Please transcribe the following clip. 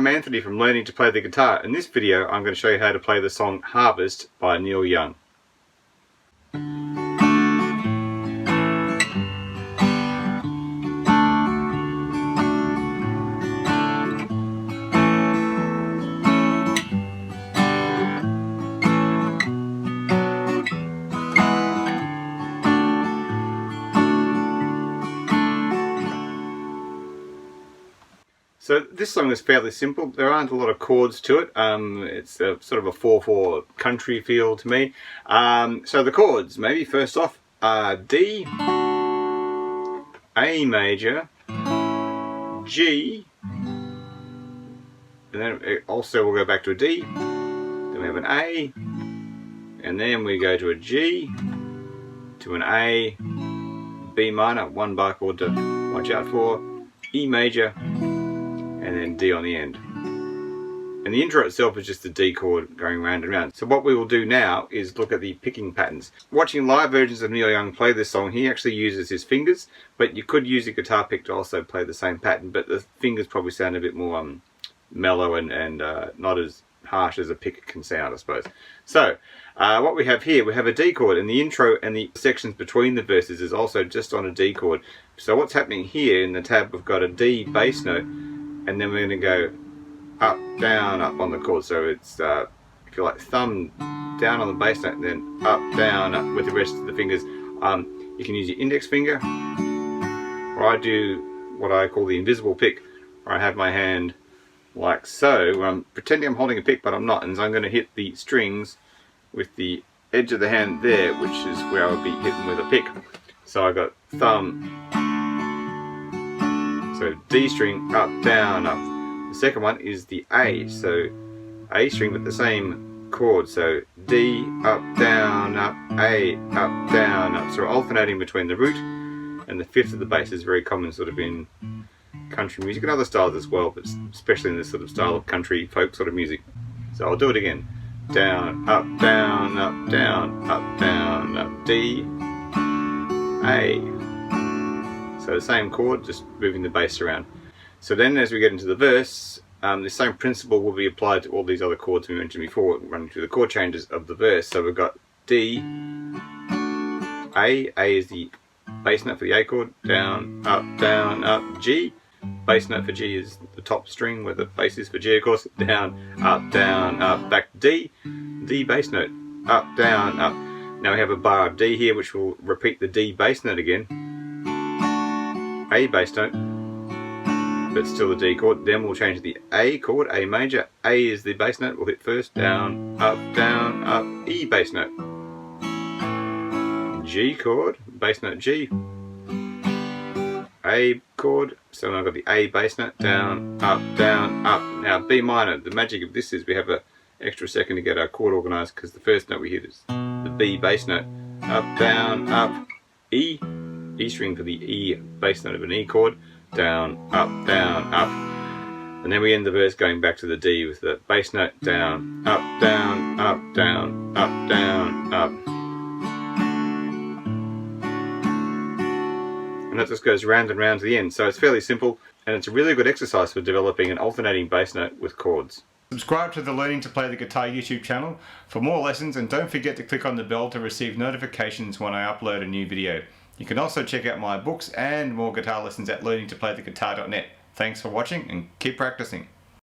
I'm Anthony from Learning to Play the Guitar. In this video I'm going to show you how to play the song Harvest by Neil Young. So this song is fairly simple. There aren't a lot of chords to it. It's sort of a 4/4 country feel to me. So the chords, maybe first off, D, A major, G, and then also we'll go back to a D, then we have an A, and then we go to a G, to an A, B minor, one bar chord to watch out for, E major, and then D on the end. And the intro itself is just the D chord going round and round. So what we will do now is look at the picking patterns. Watching live versions of Neil Young play this song, he actually uses his fingers, but you could use a guitar pick to also play the same pattern, but the fingers probably sound a bit more mellow and not as harsh as a pick can sound, I suppose. So what we have here, we have a D chord, and the intro and the sections between the verses is also just on a D chord. So what's happening here in the tab, we've got a D bass note, and then we're going to go up, down, up on the chord. So it's, if you like, thumb down on the bass note, and then up with the rest of the fingers. You can use your index finger, or I do what I call the invisible pick, where I have my hand like so. I'm pretending I'm holding a pick, but I'm not, and so I'm going to hit the strings with the edge of the hand there, which is where I would be hitting with a pick. So I got thumb, so D string, up, down, up. The second one is the A, so A string with the same chord, so D, up, down, up, A, up, down, up. So we're alternating between the root and the fifth of the bass. Is very common sort of in country music and other styles as well, but especially in this sort of style of country folk sort of music. So I'll do it again. Down, up, down, up, down, up, down, up, D, A. So the same chord, just moving the bass around. So then as we get into the verse, the same principle will be applied to all these other chords we mentioned before, running through the chord changes of the verse. So we've got D, A is the bass note for the A chord, down, up, G. Bass note for G is the top string where the bass is for G, of course, down, up, back to D, D bass note, up, down, up. Now we have a bar of D here, which will repeat the D bass note again. A bass note, but still the D chord. Then we'll change the A chord, A major. A is the bass note, we'll hit first, down, up, E bass note. G chord, bass note G. A chord, so I've got the A bass note, down, up. Now B minor, the magic of this is we have an extra second to get our chord organised, because the first note we hit is the B bass note, up, E. E string for the E bass note of an E chord, down, up, and then we end the verse going back to the D with the bass note, down, up, down, up. And that just goes round and round to the end. So it's fairly simple, and it's a really good exercise for developing an alternating bass note with chords. Subscribe to the Learning to Play the Guitar YouTube channel for more lessons, and don't forget to click on the bell to receive notifications when I upload a new video. You can also check out my books and more guitar lessons at learningtoplaytheguitar.net. Thanks for watching, and keep practicing.